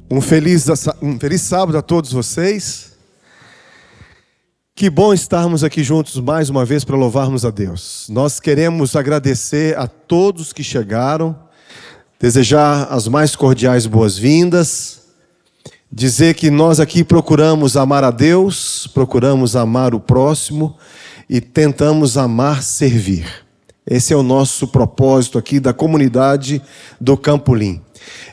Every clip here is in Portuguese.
Um feliz sábado a todos vocês. Que bom estarmos aqui juntos mais uma vez para louvarmos a Deus. Nós queremos agradecer a todos que chegaram, desejar as mais cordiais boas-vindas, dizer que nós aqui procuramos amar a Deus, procuramos amar o próximo e tentamos amar servir. Esse é o nosso propósito aqui da comunidade do Campolim.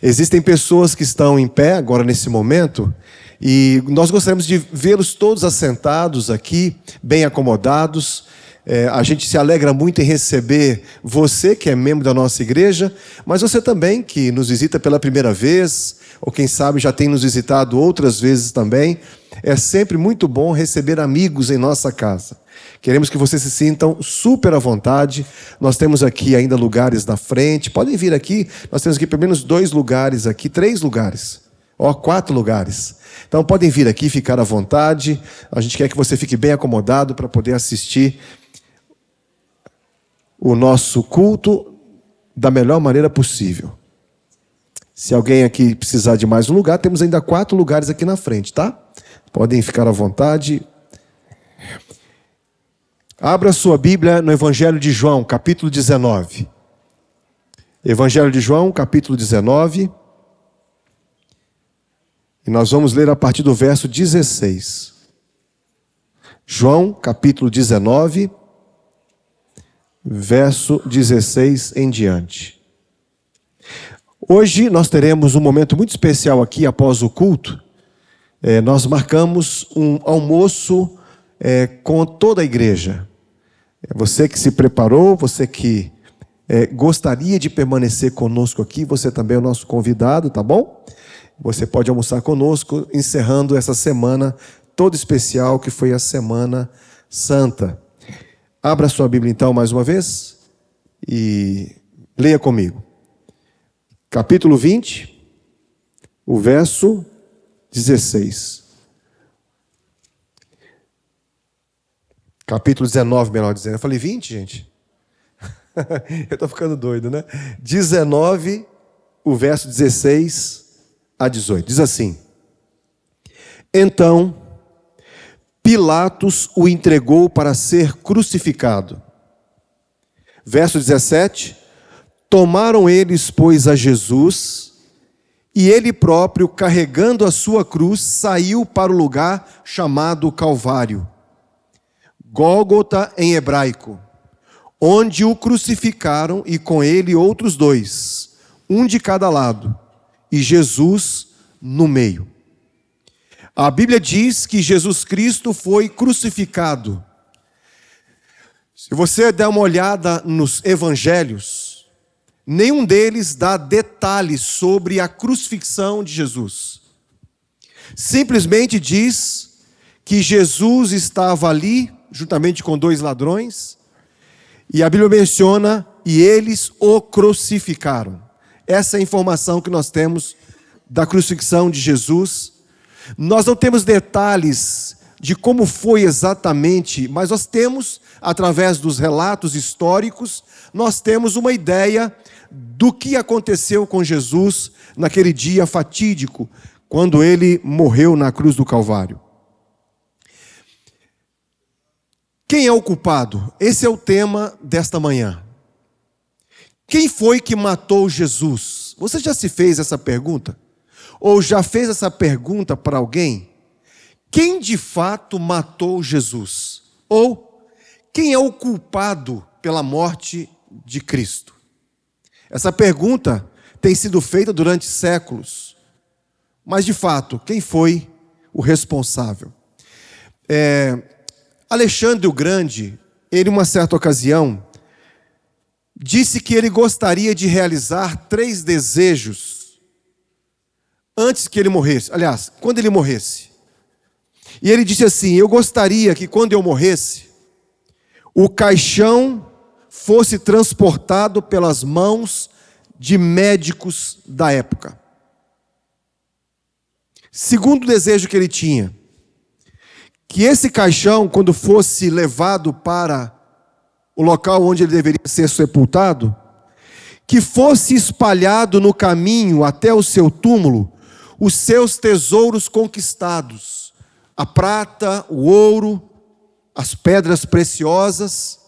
Existem pessoas que estão em pé agora nesse momento e nós gostaríamos de vê-los todos assentados aqui, bem acomodados. A gente se alegra muito em receber você que é membro da nossa igreja, mas você também que nos visita pela primeira vez, ou quem sabe já tem nos visitado outras vezes também. É sempre muito bom receber amigos em nossa casa. Queremos que vocês se sintam super à vontade. Nós temos aqui ainda lugares na frente. Podem vir aqui. Nós temos aqui pelo menos 2 lugares aqui, 3 lugares. 4 lugares. Então podem vir aqui, ficar à vontade. A gente quer que você fique bem acomodado para poder assistir o nosso culto da melhor maneira possível. Se alguém aqui precisar de mais um lugar, temos ainda 4 lugares aqui na frente, tá? Podem ficar à vontade. Abra sua Bíblia no Evangelho de João, capítulo 19. Evangelho de João, capítulo 19. E nós vamos ler a partir do verso 16. João, capítulo 19, verso 16 em diante. Hoje nós teremos um momento muito especial aqui após o culto. Nós marcamos um almoço com toda a igreja. Você que se preparou, você que gostaria de permanecer conosco aqui, você também é o nosso convidado, tá bom? Você pode almoçar conosco, encerrando essa semana toda especial, que foi a Semana Santa. Abra sua Bíblia então mais uma vez e leia comigo. Capítulo 20, o verso 16. Capítulo 19, melhor dizendo. Eu falei 20, gente? Eu estou ficando doido, né? 19, o verso 16 a 18. Diz assim: Então, Pilatos o entregou para ser crucificado. Verso 17. Tomaram eles, pois, a Jesus, e ele próprio, carregando a sua cruz, saiu para o lugar chamado Calvário, Gólgota em hebraico, onde o crucificaram e com ele outros 2, um de cada lado, e Jesus no meio. A Bíblia diz que Jesus Cristo foi crucificado. Se você der uma olhada nos evangelhos, nenhum deles dá detalhes sobre a crucifixão de Jesus. Simplesmente diz que Jesus estava ali, juntamente com 2 ladrões, e a Bíblia menciona, e eles o crucificaram. Essa é a informação que nós temos da crucifixão de Jesus. Nós não temos detalhes de como foi exatamente, mas nós temos, através dos relatos históricos, nós temos uma ideia do que aconteceu com Jesus naquele dia fatídico, quando ele morreu na cruz do Calvário. Quem é o culpado? Esse é o tema desta manhã. Quem foi que matou Jesus? Você já se fez essa pergunta? Ou já fez essa pergunta para alguém? Quem de fato matou Jesus? Ou quem é o culpado pela morte de Cristo? Essa pergunta tem sido feita durante séculos. Mas de fato, quem foi o responsável? Alexandre o Grande, ele, em uma certa ocasião, disse que ele gostaria de realizar 3 desejos antes que ele morresse. Aliás, quando ele morresse. E ele disse assim: eu gostaria que quando eu morresse, o caixão fosse transportado pelas mãos de médicos da época. Segundo desejo que ele tinha, que esse caixão, quando fosse levado para o local onde ele deveria ser sepultado, que fosse espalhado no caminho até o seu túmulo os seus tesouros conquistados, a prata, o ouro, as pedras preciosas.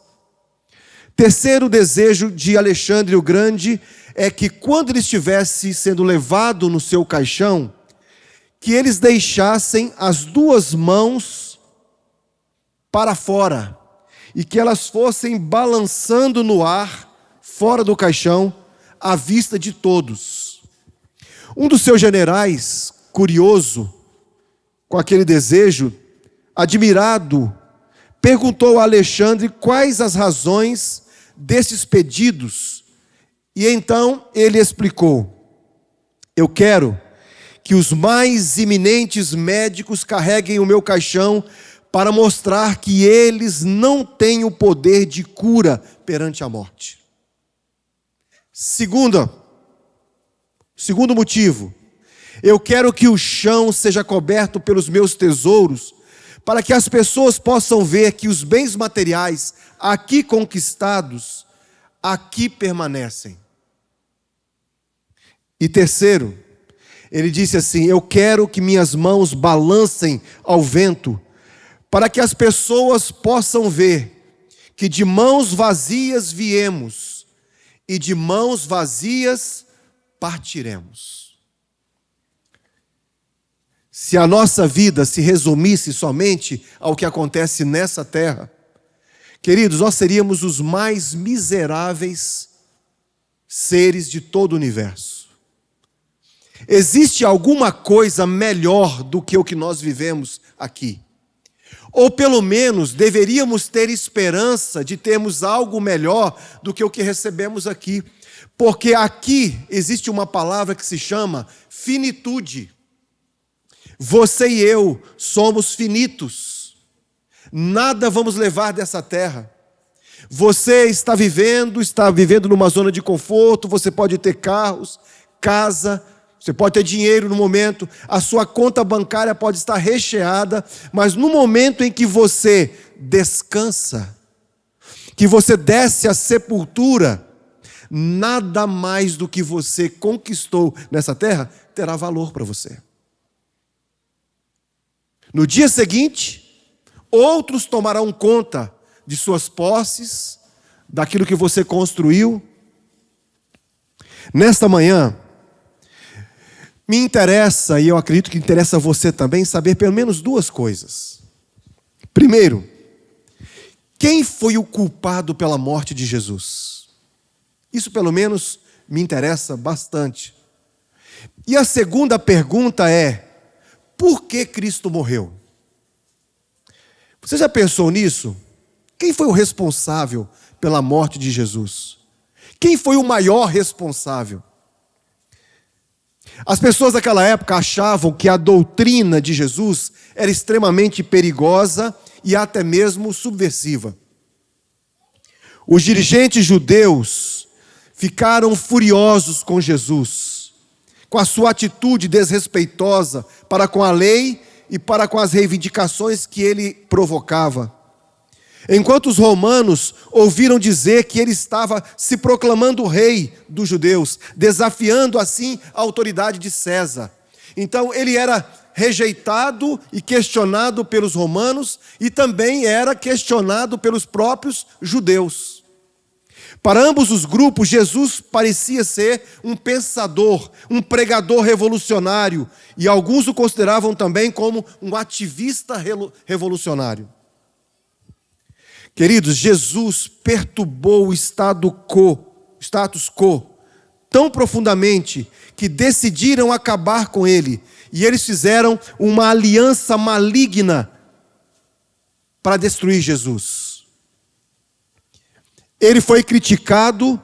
Terceiro desejo de Alexandre o Grande é que quando ele estivesse sendo levado no seu caixão, que eles deixassem as duas mãos para fora e que elas fossem balançando no ar, fora do caixão, à vista de todos. Um dos seus generais, curioso com aquele desejo, admirado, perguntou a Alexandre quais as razões desses pedidos. E então ele explicou: eu quero que os mais eminentes médicos carreguem o meu caixão para mostrar que eles não têm o poder de cura perante a morte. Segundo motivo, eu quero que o chão seja coberto pelos meus tesouros, para que as pessoas possam ver que os bens materiais aqui conquistados, aqui permanecem. E terceiro, ele disse assim: eu quero que minhas mãos balancem ao vento, para que as pessoas possam ver que de mãos vazias viemos e de mãos vazias partiremos. Se a nossa vida se resumisse somente ao que acontece nessa terra, queridos, nós seríamos os mais miseráveis seres de todo o universo. Existe alguma coisa melhor do que o que nós vivemos aqui? Ou pelo menos deveríamos ter esperança de termos algo melhor do que o que recebemos aqui. Porque aqui existe uma palavra que se chama finitude. Você e eu somos finitos. Nada vamos levar dessa terra. Você está vivendo numa zona de conforto, você pode ter carros, casa, você pode ter dinheiro no momento, a sua conta bancária pode estar recheada, mas no momento em que você descansa, que você desce à sepultura, nada mais do que você conquistou nessa terra terá valor para você. No dia seguinte, outros tomarão conta de suas posses, daquilo que você construiu. Nesta manhã, me interessa, e eu acredito que interessa a você também, saber pelo menos duas coisas. Primeiro, quem foi o culpado pela morte de Jesus? Isso pelo menos me interessa bastante. E a segunda pergunta é: por que Cristo morreu? Você já pensou nisso? Quem foi o responsável pela morte de Jesus? Quem foi o maior responsável? As pessoas daquela época achavam que a doutrina de Jesus era extremamente perigosa e até mesmo subversiva. Os dirigentes judeus ficaram furiosos com Jesus, com a sua atitude desrespeitosa para com a lei e para com as reivindicações que ele provocava. Enquanto os romanos ouviram dizer que ele estava se proclamando rei dos judeus, desafiando assim a autoridade de César. Então ele era rejeitado e questionado pelos romanos e também era questionado pelos próprios judeus. Para ambos os grupos, Jesus parecia ser um pensador, um pregador revolucionário, e alguns o consideravam também como um ativista revolucionário. Queridos, Jesus perturbou o status quo tão profundamente que decidiram acabar com ele. E eles fizeram uma aliança maligna para destruir Jesus. Ele foi criticado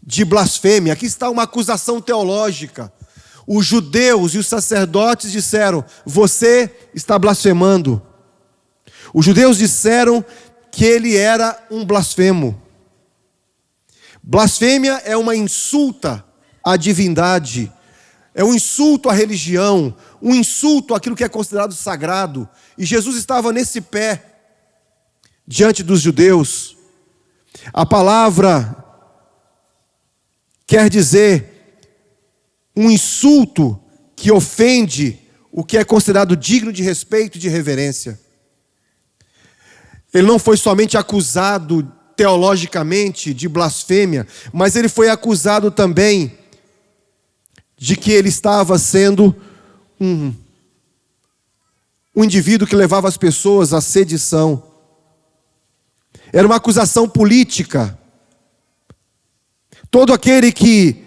de blasfêmia. Aqui está uma acusação teológica. Os judeus e os sacerdotes disseram: você está blasfemando. Os judeus disseram que ele era um blasfemo. Blasfêmia é uma insulta à divindade, é um insulto à religião, um insulto àquilo que é considerado sagrado. E Jesus estava nesse pé, diante dos judeus. A palavra quer dizer um insulto que ofende o que é considerado digno de respeito e de reverência. Ele não foi somente acusado teologicamente de blasfêmia, mas ele foi acusado também de que ele estava sendo um indivíduo que levava as pessoas à sedição. Era uma acusação política. Todo aquele que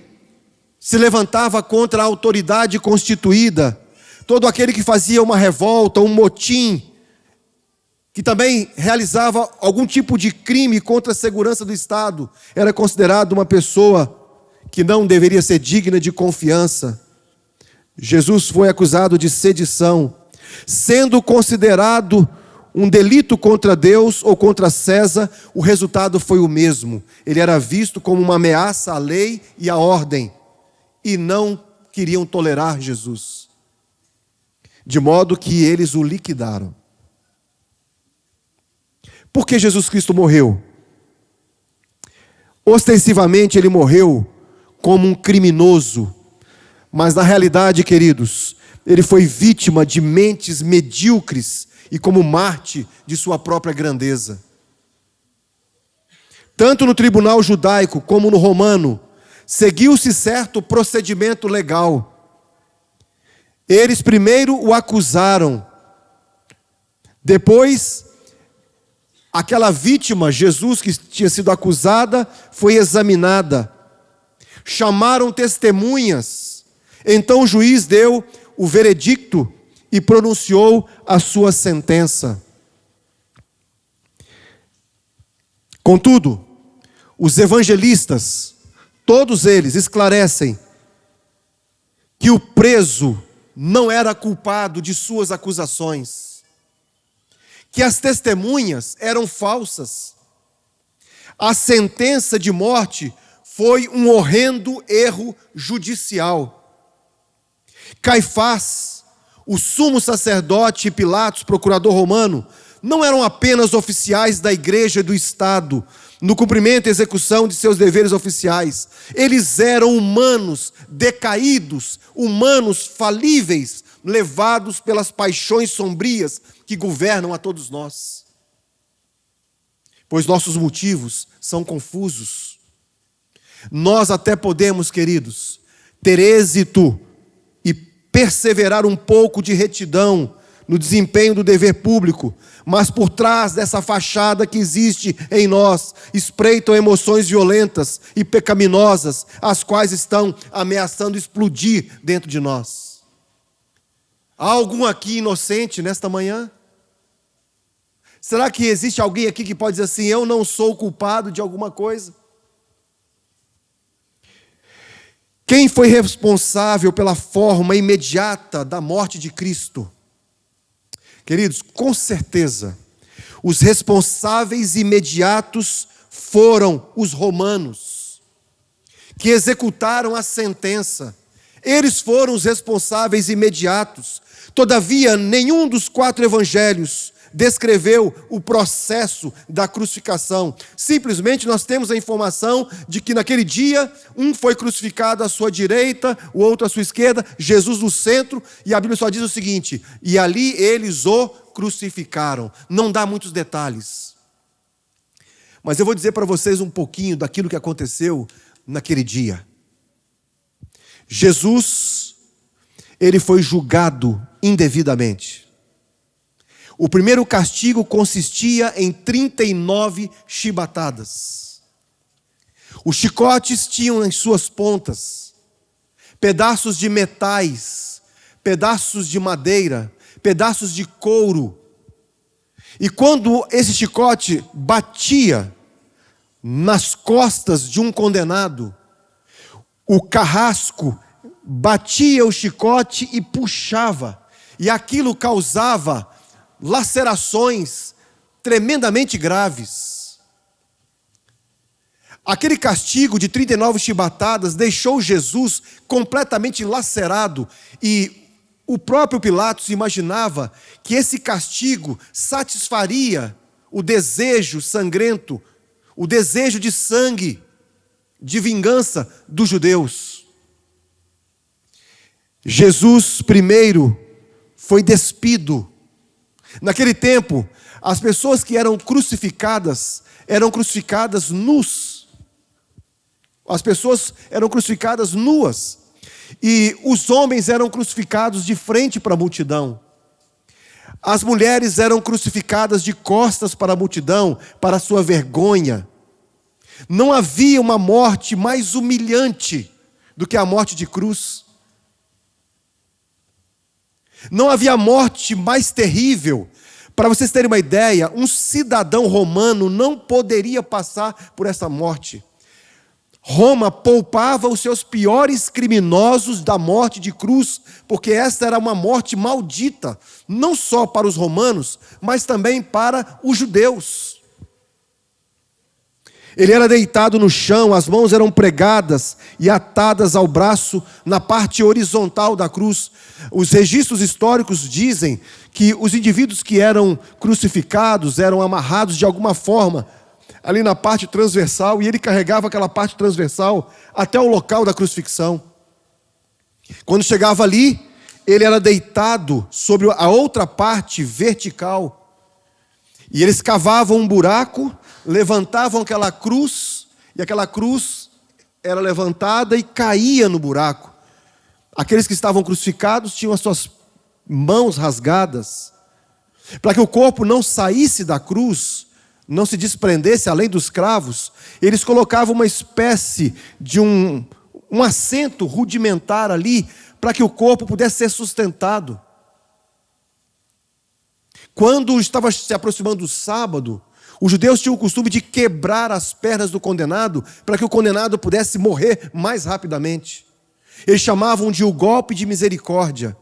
se levantava contra a autoridade constituída, todo aquele que fazia uma revolta, um motim, que também realizava algum tipo de crime contra a segurança do Estado, era considerado uma pessoa que não deveria ser digna de confiança. Jesus foi acusado de sedição, sendo considerado um delito contra Deus ou contra César. O resultado foi o mesmo. Ele era visto como uma ameaça à lei e à ordem, e não queriam tolerar Jesus, de modo que eles o liquidaram. Por que Jesus Cristo morreu? Ostensivamente ele morreu como um criminoso, mas na realidade, queridos, ele foi vítima de mentes medíocres e como Marte de sua própria grandeza. Tanto no tribunal judaico como no romano, seguiu-se certo procedimento legal. Eles primeiro o acusaram, depois aquela vítima, Jesus, que tinha sido acusada, foi examinada. Chamaram testemunhas. Então o juiz deu o veredicto e pronunciou a sua sentença. Contudo, os evangelistas, todos eles esclarecem que o preso não era culpado de suas acusações, que as testemunhas eram falsas. A sentença de morte foi um horrendo erro judicial. Caifás, o sumo sacerdote, e Pilatos, procurador romano, não eram apenas oficiais da igreja e do Estado, no cumprimento e execução de seus deveres oficiais. Eles eram humanos decaídos, humanos falíveis, levados pelas paixões sombrias que governam a todos nós. Pois nossos motivos são confusos. Nós até podemos, queridos, ter êxito e perseverar um pouco de retidão no desempenho do dever público, mas por trás dessa fachada que existe em nós, espreitam emoções violentas e pecaminosas, as quais estão ameaçando explodir dentro de nós. Há algum aqui inocente nesta manhã? Será que existe alguém aqui que pode dizer assim: eu não sou culpado de alguma coisa? Quem foi responsável pela forma imediata da morte de Cristo? Queridos, com certeza, os responsáveis imediatos foram os romanos, que executaram a sentença. Eles foram os responsáveis imediatos. Todavia, nenhum dos 4 evangelhos descreveu o processo da crucificação. Simplesmente nós temos a informação de que naquele dia, um foi crucificado à sua direita, o outro à sua esquerda, Jesus no centro, e a Bíblia só diz o seguinte: e ali eles o crucificaram. Não dá muitos detalhes. Mas eu vou dizer para vocês um pouquinho daquilo que aconteceu naquele dia. Jesus, ele foi julgado indevidamente. O primeiro castigo consistia em 39 chibatadas. Os chicotes tinham em suas pontas pedaços de metais, pedaços de madeira, pedaços de couro. E quando esse chicote batia nas costas de um condenado, o carrasco batia o chicote e puxava, e aquilo causava lacerações tremendamente graves. Aquele castigo de 39 chibatadas deixou Jesus completamente lacerado, e o próprio Pilatos imaginava que esse castigo satisfaria o desejo sangrento, o desejo de sangue, de vingança dos judeus. Jesus primeiro foi despido. Naquele tempo, as pessoas que eram crucificadas nus. As pessoas eram crucificadas nuas. E os homens eram crucificados de frente para a multidão. As mulheres eram crucificadas de costas para a multidão, para a sua vergonha. Não havia uma morte mais humilhante do que a morte de cruz. Não havia morte mais terrível. Para vocês terem uma ideia, um cidadão romano não poderia passar por essa morte. Roma poupava os seus piores criminosos da morte de cruz, porque esta era uma morte maldita, não só para os romanos, mas também para os judeus. Ele era deitado no chão, as mãos eram pregadas e atadas ao braço na parte horizontal da cruz. Os registros históricos dizem que os indivíduos que eram crucificados eram amarrados de alguma forma ali na parte transversal, e ele carregava aquela parte transversal até o local da crucifixão. Quando chegava ali, ele era deitado sobre a outra parte vertical, e eles cavavam um buraco, levantavam aquela cruz, e aquela cruz era levantada e caía no buraco. Aqueles que estavam crucificados tinham as suas mãos rasgadas, para que o corpo não saísse da cruz, não se desprendesse além dos cravos. Eles colocavam uma espécie de um assento rudimentar ali, para que o corpo pudesse ser sustentado. Quando estava se aproximando o sábado, os judeus tinham o costume de quebrar as pernas do condenado, para que o condenado pudesse morrer mais rapidamente. Eles chamavam de o golpe de misericórdia.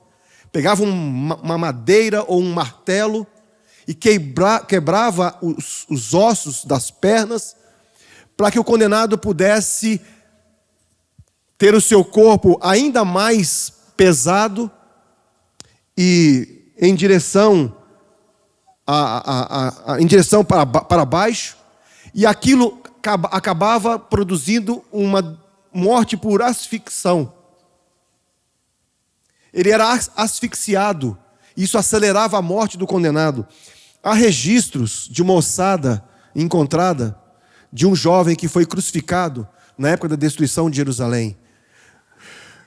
Pegavam uma madeira ou um martelo e quebrava os ossos das pernas, para que o condenado pudesse ter o seu corpo ainda mais pesado e em direção para baixo, e aquilo acabava produzindo uma morte por asfixão. Ele era asfixiado, isso acelerava a morte do condenado. Há registros de uma ossada encontrada de um jovem que foi crucificado na época da destruição de Jerusalém.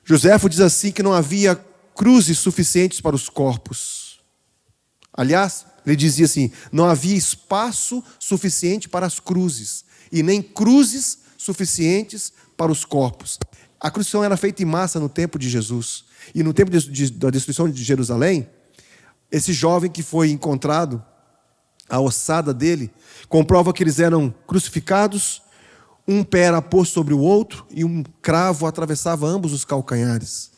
Joséfo diz assim que não havia cruzes suficientes para os corpos. Aliás, ele dizia assim, não havia espaço suficiente para as cruzes, e nem cruzes suficientes para os corpos. A crucificação era feita em massa no tempo de Jesus. E no tempo da destruição de Jerusalém, esse jovem que foi encontrado, a ossada dele, comprova que eles eram crucificados, um pé era posto sobre o outro e um cravo atravessava ambos os calcanhares.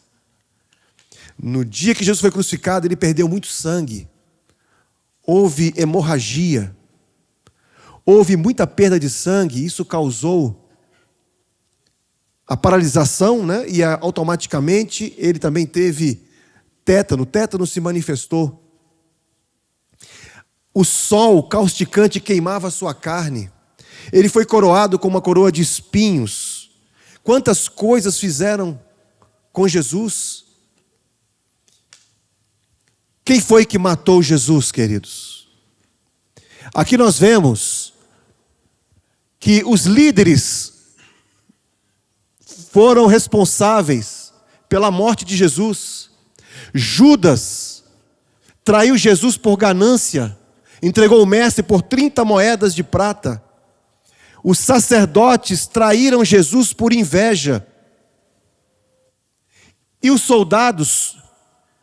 No dia que Jesus foi crucificado, ele perdeu muito sangue. Houve hemorragia. Houve muita perda de sangue. Isso causou a paralisação, né? E automaticamente ele também teve tétano. Tétano se manifestou. O sol causticante queimava a sua carne. Ele foi coroado com uma coroa de espinhos. Quantas coisas fizeram com Jesus? Quem foi que matou Jesus, queridos? Aqui nós vemos que os líderes foram responsáveis pela morte de Jesus. Judas traiu Jesus por ganância, entregou o mestre por 30 moedas de prata. Os sacerdotes traíram Jesus por inveja. E os soldados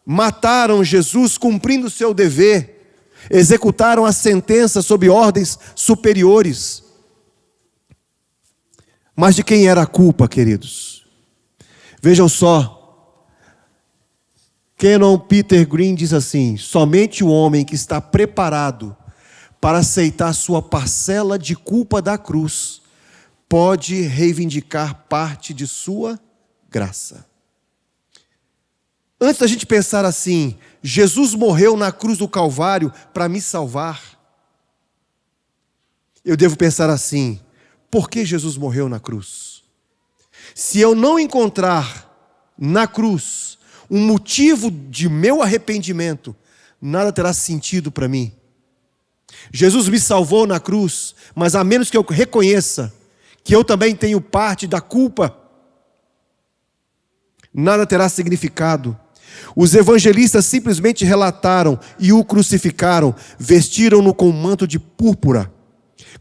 mataram Jesus cumprindo seu dever, executaram a sentença sob ordens superiores. Mas de quem era a culpa, queridos? Vejam só, Canon Peter Green diz assim: somente o homem que está preparado para aceitar sua parcela de culpa da cruz pode reivindicar parte de sua graça. Antes da gente pensar assim, Jesus morreu na cruz do Calvário para me salvar, eu devo pensar assim: por que Jesus morreu na cruz? Se eu não encontrar na cruz um motivo de meu arrependimento, nada terá sentido para mim. Jesus me salvou na cruz, mas a menos que eu reconheça que eu também tenho parte da culpa, nada terá significado. Os evangelistas simplesmente relataram e o crucificaram, vestiram-no com um manto de púrpura,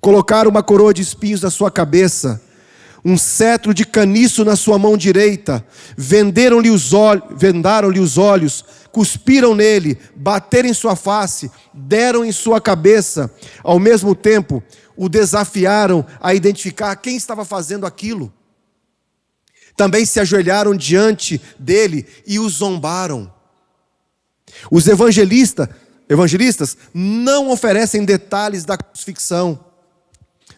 colocaram uma coroa de espinhos na sua cabeça, um cetro de caniço na sua mão direita, vendaram-lhe os olhos, cuspiram nele, bateram em sua face, deram em sua cabeça. Ao mesmo tempo, o desafiaram a identificar quem estava fazendo aquilo. Também se ajoelharam diante dele e o zombaram. Os evangelistas não oferecem detalhes da crucifixão.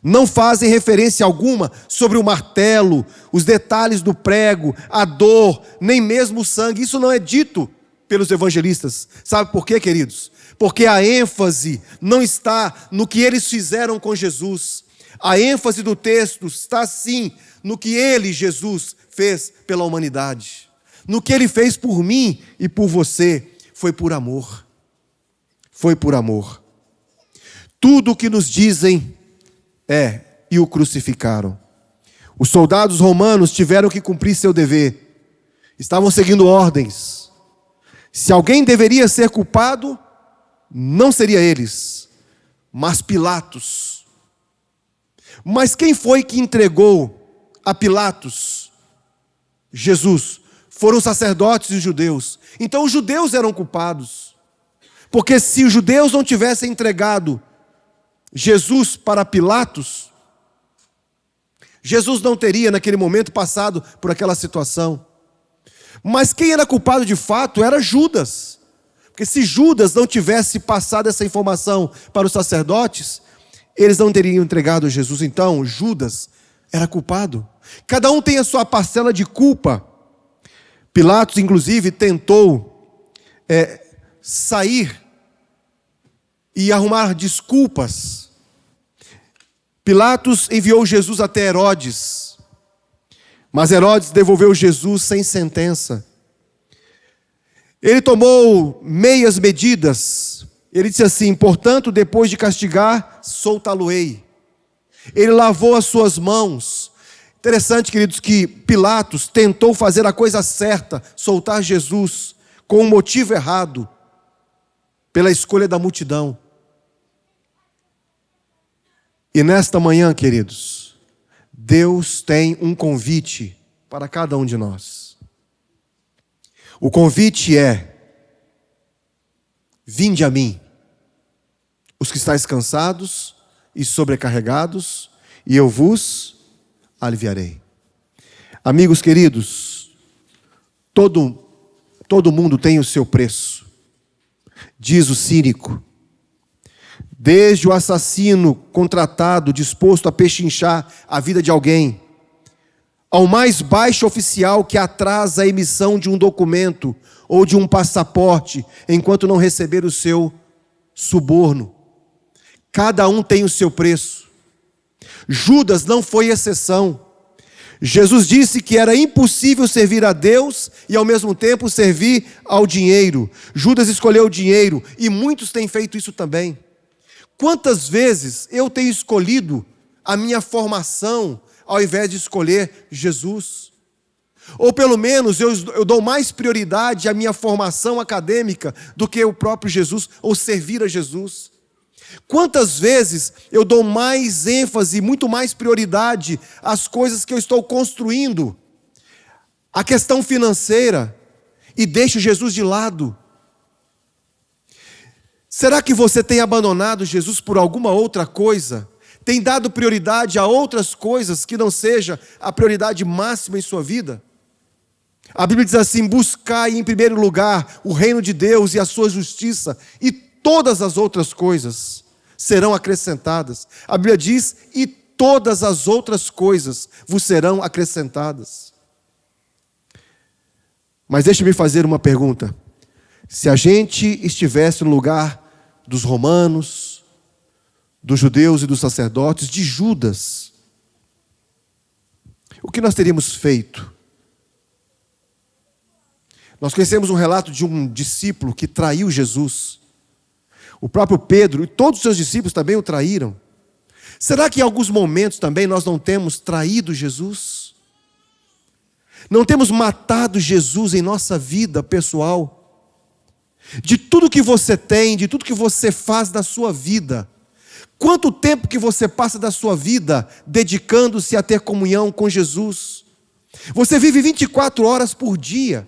Não fazem referência alguma sobre o martelo, os detalhes do prego, a dor, nem mesmo o sangue. Isso não é dito pelos evangelistas. Sabe por quê, queridos? Porque a ênfase não está no que eles fizeram com Jesus. A ênfase do texto está sim no que ele, Jesus, fez pela humanidade. No que ele fez por mim e por você. Foi por amor. Foi por amor. Tudo o que nos dizem e o crucificaram. Os soldados romanos tiveram que cumprir seu dever. Estavam seguindo ordens. Se alguém deveria ser culpado, não seria eles, mas Pilatos. Mas quem foi que entregou a Pilatos Jesus? Foram os sacerdotes e os judeus. Então os judeus eram culpados. Porque se os judeus não tivessem entregado Jesus para Pilatos, Jesus não teria naquele momento passado por aquela situação. Mas quem era culpado de fato era Judas. Porque se Judas não tivesse passado essa informação para os sacerdotes, eles não teriam entregado Jesus. Então Judas era culpado. Cada um tem a sua parcela de culpa. Pilatos inclusive tentou sair e arrumar desculpas. Pilatos enviou Jesus até Herodes, mas Herodes devolveu Jesus sem sentença. Ele tomou meias medidas. Ele disse assim: portanto, depois de castigar, soltá-lo-ei. Ele lavou as suas mãos. Interessante, queridos, que Pilatos tentou fazer a coisa certa, soltar Jesus, com um motivo errado, pela escolha da multidão. E nesta manhã, queridos, Deus tem um convite para cada um de nós. O convite é: vinde a mim, os que estáis cansados e sobrecarregados, e eu vos aliviarei. Amigos queridos, todo mundo tem o seu preço. Diz o cínico. Desde o assassino contratado, disposto a pechinchar a vida de alguém, ao mais baixo oficial que atrasa a emissão de um documento ou de um passaporte enquanto não receber o seu suborno. Cada um tem o seu preço. Judas não foi exceção. Jesus disse que era impossível servir a Deus e ao mesmo tempo servir ao dinheiro. Judas escolheu o dinheiro e muitos têm feito isso também. Quantas vezes eu tenho escolhido a minha formação ao invés de escolher Jesus? Ou pelo menos eu dou mais prioridade à minha formação acadêmica do que o próprio Jesus, ou servir a Jesus? Quantas vezes eu dou mais ênfase, muito mais prioridade às coisas que eu estou construindo, à questão financeira, e deixo Jesus de lado? Será que você tem abandonado Jesus por alguma outra coisa? Tem dado prioridade a outras coisas que não seja a prioridade máxima em sua vida? A Bíblia diz assim: buscai em primeiro lugar o reino de Deus e a sua justiça, e todas as outras coisas serão acrescentadas. A Bíblia diz: e todas as outras coisas vos serão acrescentadas. Mas deixe-me fazer uma pergunta. Se a gente estivesse no lugar dos romanos, dos judeus e dos sacerdotes, de Judas, o que nós teríamos feito? Nós conhecemos um relato de um discípulo que traiu Jesus. O próprio Pedro e todos os seus discípulos também o traíram. Será que em alguns momentos também nós não temos traído Jesus? Não temos matado Jesus em nossa vida pessoal? De tudo que você tem, de tudo que você faz da sua vida, quanto tempo que você passa da sua vida dedicando-se a ter comunhão com Jesus? Você vive 24 horas por dia.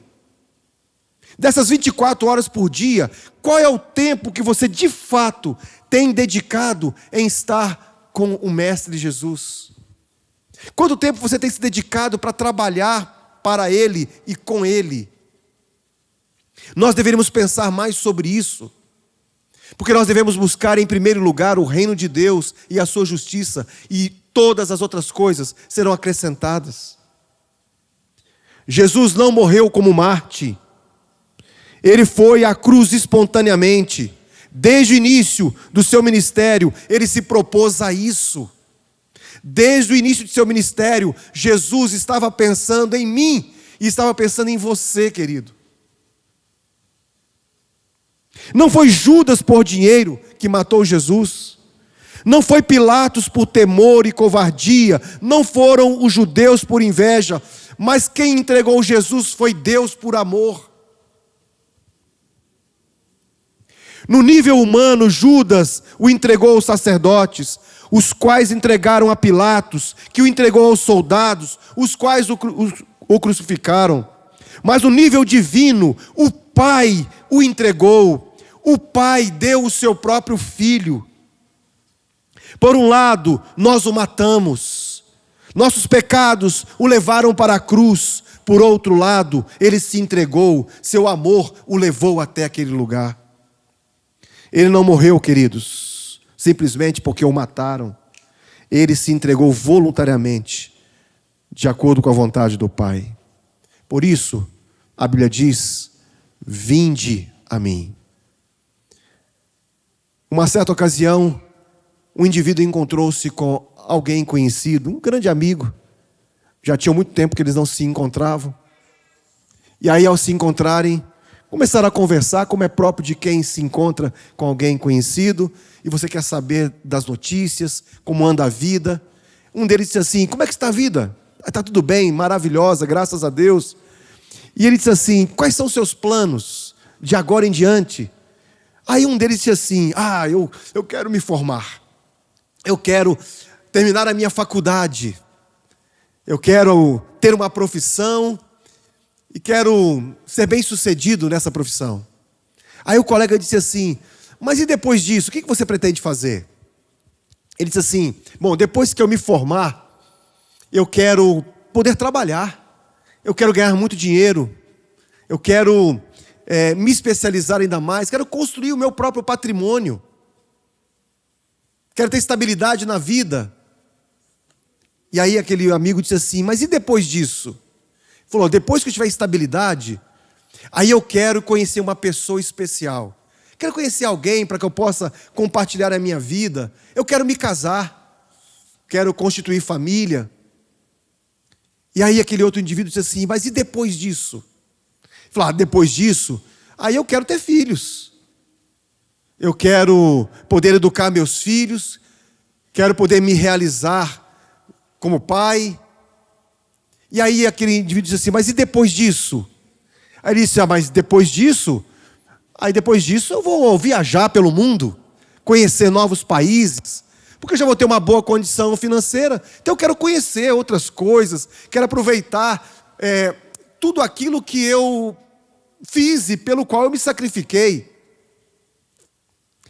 Dessas 24 horas por dia, qual é o tempo que você de fato tem dedicado em estar com o Mestre Jesus? Quanto tempo você tem se dedicado para trabalhar para Ele e com Ele? Nós deveríamos pensar mais sobre isso, porque nós devemos buscar em primeiro lugar o reino de Deus e a sua justiça, e todas as outras coisas serão acrescentadas. Jesus não morreu como Marte. Ele foi à cruz espontaneamente. Desde o início do seu ministério, ele se propôs a isso. Desde o início de seu ministério, Jesus estava pensando em mim e estava pensando em você, querido. Não foi Judas por dinheiro que matou Jesus. Não foi Pilatos por temor e covardia. Não foram os judeus por inveja. Mas quem entregou Jesus foi Deus por amor. No nível humano, Judas o entregou aos sacerdotes, os quais entregaram a Pilatos, que o entregou aos soldados, os quais o crucificaram. Mas no nível divino, o Pai o entregou. O Pai deu o seu próprio Filho. Por um lado, nós o matamos. Nossos pecados o levaram para a cruz. Por outro lado, ele se entregou. Seu amor o levou até aquele lugar. Ele não morreu, queridos, simplesmente porque o mataram. Ele se entregou voluntariamente, de acordo com a vontade do Pai. Por isso, a Bíblia diz: vinde a mim. Uma certa ocasião, um indivíduo encontrou-se com alguém conhecido, um grande amigo. Já tinha muito tempo que eles não se encontravam. E aí, ao se encontrarem, começaram a conversar, como é próprio de quem se encontra com alguém conhecido, e você quer saber das notícias, como anda a vida. Um deles disse assim: como é que está a vida? Está tudo bem, maravilhosa, graças a Deus. E ele disse assim: quais são os seus planos de agora em diante? Aí um deles disse assim: eu quero me formar. Eu quero terminar a minha faculdade. Eu quero ter uma profissão e quero ser bem-sucedido nessa profissão. Aí o colega disse assim: mas e depois disso, o que você pretende fazer? Ele disse assim: bom, depois que eu me formar, eu quero poder trabalhar, eu quero ganhar muito dinheiro, eu quero me especializar ainda mais, quero construir o meu próprio patrimônio, quero ter estabilidade na vida. E aí aquele amigo disse assim: mas e depois disso? Ele falou: depois que eu tiver estabilidade, aí eu quero conhecer uma pessoa especial. Quero conhecer alguém para que eu possa compartilhar a minha vida. Eu quero me casar. Quero constituir família. E aí aquele outro indivíduo disse assim: mas e depois disso? Ele falou: depois disso, aí eu quero ter filhos. Eu quero poder educar meus filhos. Quero poder me realizar como pai. E aí aquele indivíduo disse assim: mas e depois disso? Aí ele disse: mas depois disso? Aí depois disso eu vou viajar pelo mundo, conhecer novos países, porque eu já vou ter uma boa condição financeira. Então eu quero conhecer outras coisas, quero aproveitar tudo aquilo que eu fiz e pelo qual eu me sacrifiquei.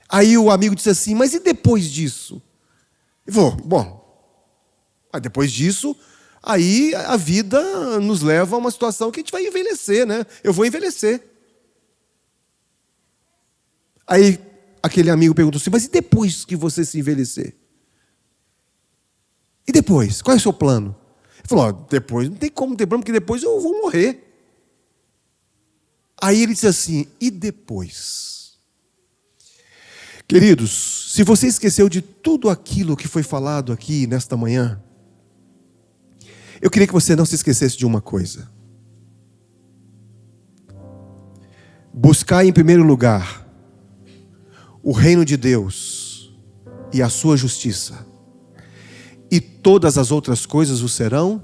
Aí o amigo disse assim: mas e depois disso? Ele falou: bom, depois disso, aí a vida nos leva a uma situação que a gente vai envelhecer, né? Eu vou envelhecer. Aí aquele amigo perguntou assim: mas e depois que você se envelhecer? E depois? Qual é o seu plano? Ele falou: depois não tem como ter plano, porque depois eu vou morrer. Aí ele disse assim: e depois? Queridos, se você esqueceu de tudo aquilo que foi falado aqui nesta manhã, eu queria que você não se esquecesse de uma coisa. Buscai em primeiro lugar o reino de Deus e a sua justiça, e todas as outras coisas vos serão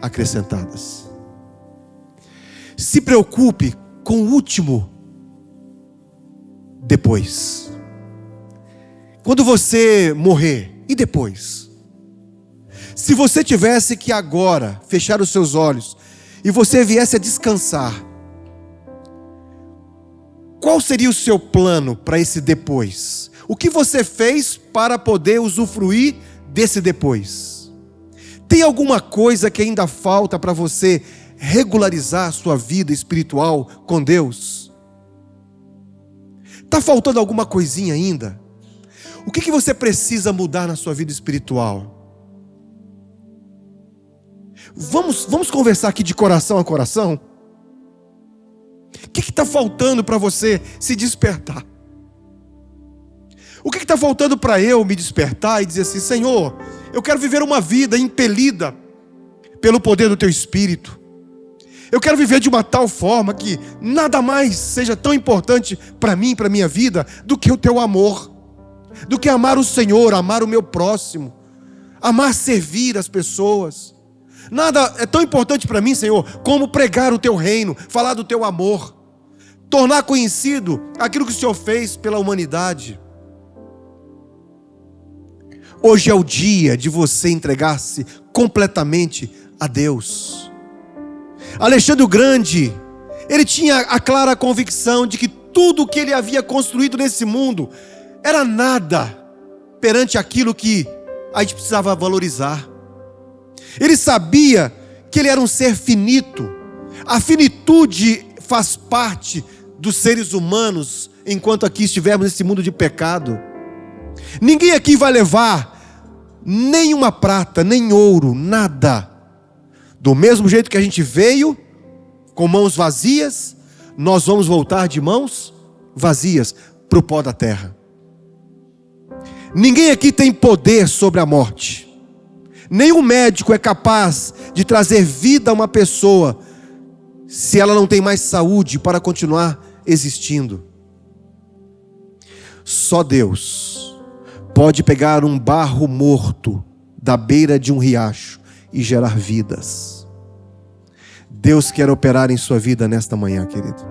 acrescentadas. Se preocupe com o último depois. Quando você morrer, e depois? Se você tivesse que agora fechar os seus olhos e você viesse a descansar, qual seria o seu plano para esse depois? O que você fez para poder usufruir desse depois? Tem alguma coisa que ainda falta para você regularizar a sua vida espiritual com Deus? Está faltando alguma coisinha ainda? O que você precisa mudar na sua vida espiritual? Vamos conversar aqui de coração a coração? O que está faltando para você se despertar? O que está faltando para eu me despertar e dizer assim: Senhor, eu quero viver uma vida impelida pelo poder do Teu Espírito. Eu quero viver de uma tal forma que nada mais seja tão importante para mim, para a minha vida, do que o Teu amor, do que amar o Senhor, amar o meu próximo, amar servir as pessoas. Nada é tão importante para mim, Senhor, como pregar o Teu reino, falar do Teu amor, tornar conhecido aquilo que o Senhor fez pela humanidade. Hoje é o dia de você entregar-se completamente a Deus. Alexandre o Grande, ele tinha a clara convicção de que tudo o que ele havia construído nesse mundo era nada perante aquilo que a gente precisava valorizar. Ele sabia que ele era um ser finito. A finitude faz parte dos seres humanos enquanto aqui estivermos nesse mundo de pecado. Ninguém aqui vai levar nem uma prata, nem ouro, nada. Do mesmo jeito que a gente veio, com mãos vazias, nós vamos voltar de mãos vazias para o pó da terra. Ninguém aqui tem poder sobre a morte. Nenhum médico é capaz de trazer vida a uma pessoa se ela não tem mais saúde para continuar existindo. Só Deus pode pegar um barro morto da beira de um riacho e gerar vidas. Deus quer operar em sua vida nesta manhã, querido.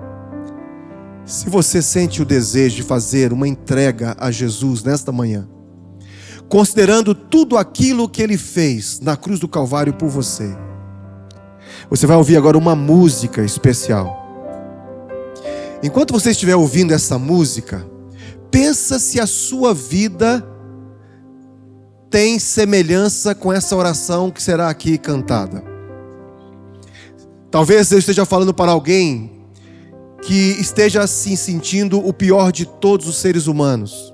Se você sente o desejo de fazer uma entrega a Jesus nesta manhã, considerando tudo aquilo que Ele fez na cruz do Calvário por você, você vai ouvir agora uma música especial. Enquanto você estiver ouvindo essa música, pensa se a sua vida tem semelhança com essa oração que será aqui cantada. Talvez eu esteja falando para alguém que esteja se sentindo o pior de todos os seres humanos.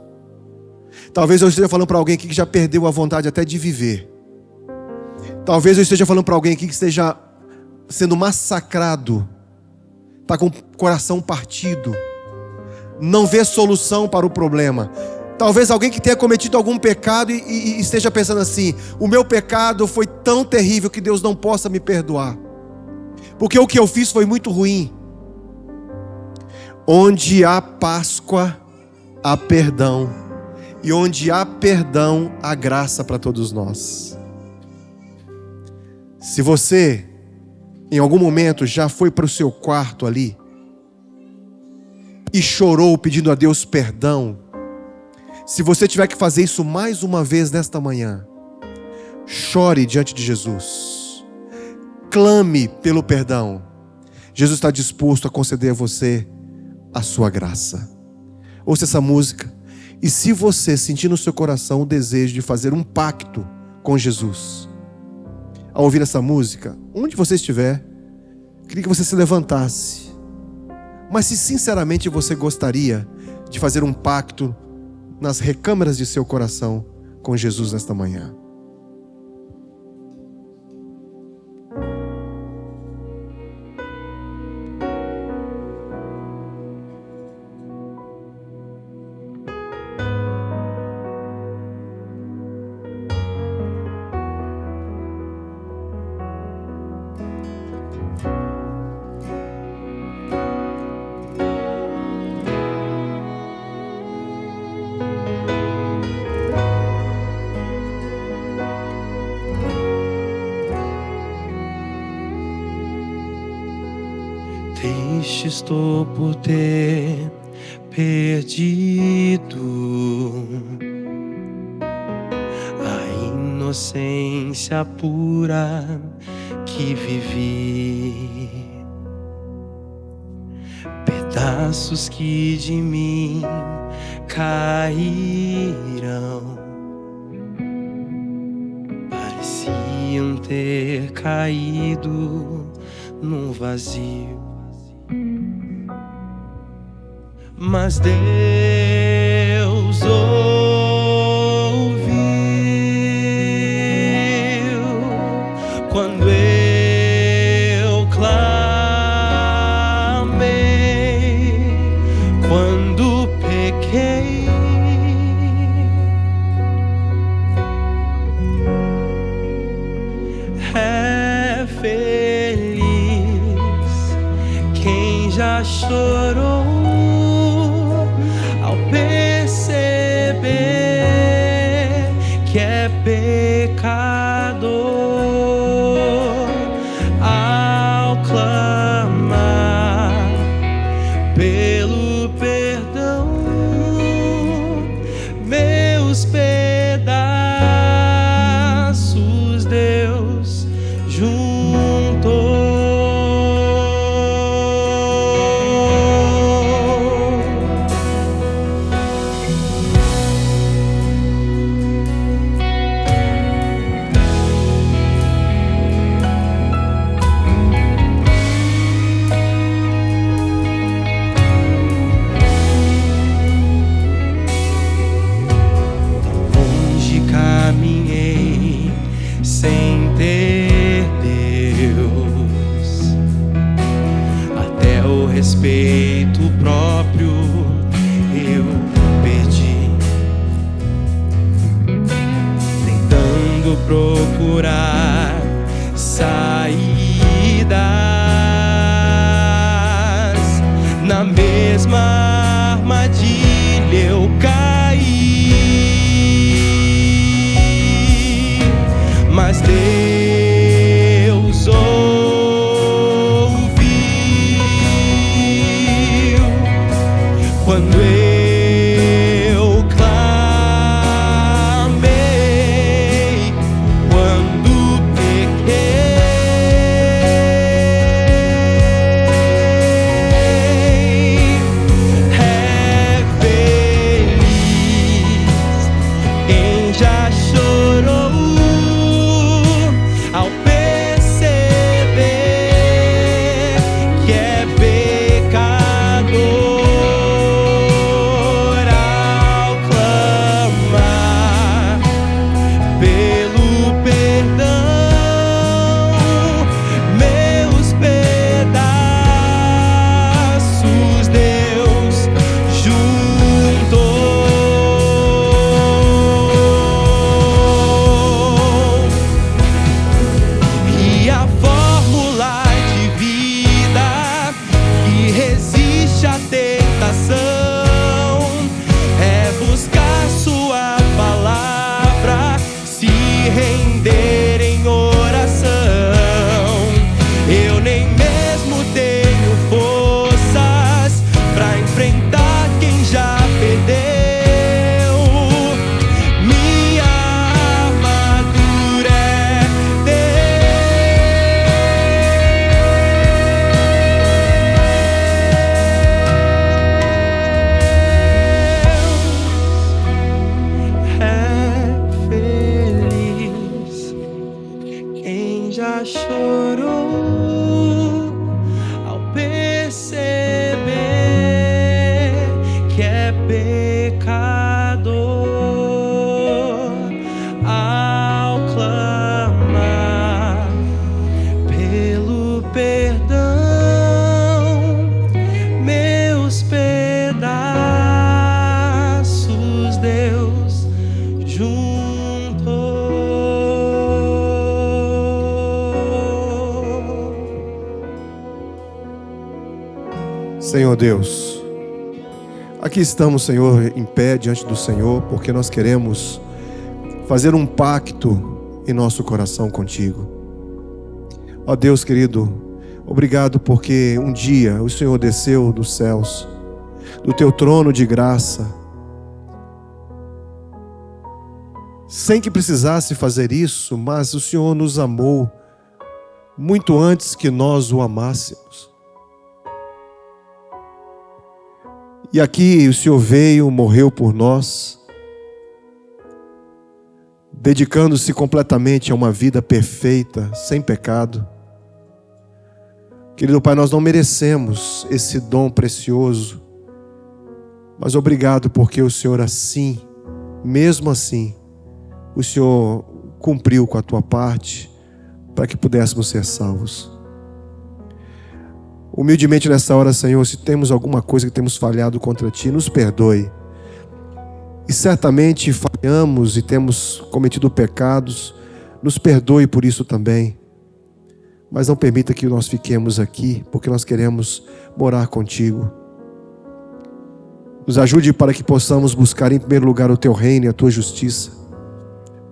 Talvez eu esteja falando para alguém aqui que já perdeu a vontade até de viver. Talvez eu esteja falando para alguém aqui que esteja sendo massacrado, está com o coração partido, não vê solução para o problema. Talvez alguém que tenha cometido algum pecado e esteja pensando assim: o meu pecado foi tão terrível que Deus não possa me perdoar, porque o que eu fiz foi muito ruim. Onde há Páscoa, há perdão, e onde há perdão, há graça para todos nós. Se você em algum momento já foi para o seu quarto ali e chorou pedindo a Deus perdão, se você tiver que fazer isso mais uma vez nesta manhã, chore diante de Jesus, clame pelo perdão. Jesus está disposto a conceder a você a sua graça. Ouça essa música, e se você sentir no seu coração o desejo de fazer um pacto com Jesus, ao ouvir essa música, onde você estiver, queria que você se levantasse. Mas se sinceramente você gostaria de fazer um pacto nas recâmaras de seu coração com Jesus nesta manhã, Triste estou por ter perdido a inocência pura que vivi. Pedaços que de mim caíram pareciam ter caído num vazio. Mas Deus ouviu quando eu clamei, quando pequei. É feliz quem já chorou ao perceber que é pecador, ao clamar pelo perdão, meus pedaços Deus juntou. Caminhei sem ter Deus, até o respeito próprio eu perdi, tentando procurar saídas na mesma armadilha eu caí. Mas Deus ouviu quando eu clamei, quando pequei. É feliz quem já chorou ao perceber que é pecador, ao clamar pelo perdão, meus pedaços Deus juntou. E a fórmula de vida que resiste à tentação é buscar sua palavra, se render em oração. Eu nem mesmo tenho forças pra enfrentar quem já perdeu. Minha armadura é feliz quem já chorou ao perceber que é pecador, ao clamar pelo perdão, meus pedaços Deus juntou. Senhor Deus, aqui estamos, Senhor, em pé diante do Senhor, porque nós queremos fazer um pacto em nosso coração contigo. Ó Deus querido, Obrigado porque um dia o Senhor desceu dos céus, do teu trono de graça, sem que precisasse fazer isso, mas o Senhor nos amou muito antes que nós o amássemos. E aqui o Senhor veio, morreu por nós, dedicando-se completamente a uma vida perfeita, sem pecado. Querido Pai, nós não merecemos esse dom precioso, mas obrigado porque o Senhor assim, mesmo assim, o Senhor cumpriu com a tua parte para que pudéssemos ser salvos. Humildemente nessa hora, Senhor, se temos alguma coisa que temos falhado contra Ti, nos perdoe. E certamente falhamos e temos cometido pecados, nos perdoe por isso também. Mas não permita que nós fiquemos aqui, porque nós queremos morar contigo. Nos ajude para que possamos buscar em primeiro lugar o Teu reino e a Tua justiça.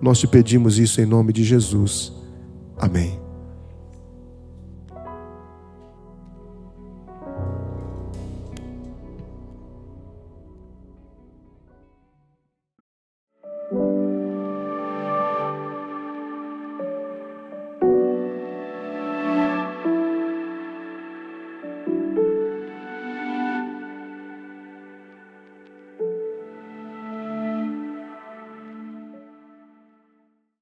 Nós te pedimos isso em nome de Jesus. Amém.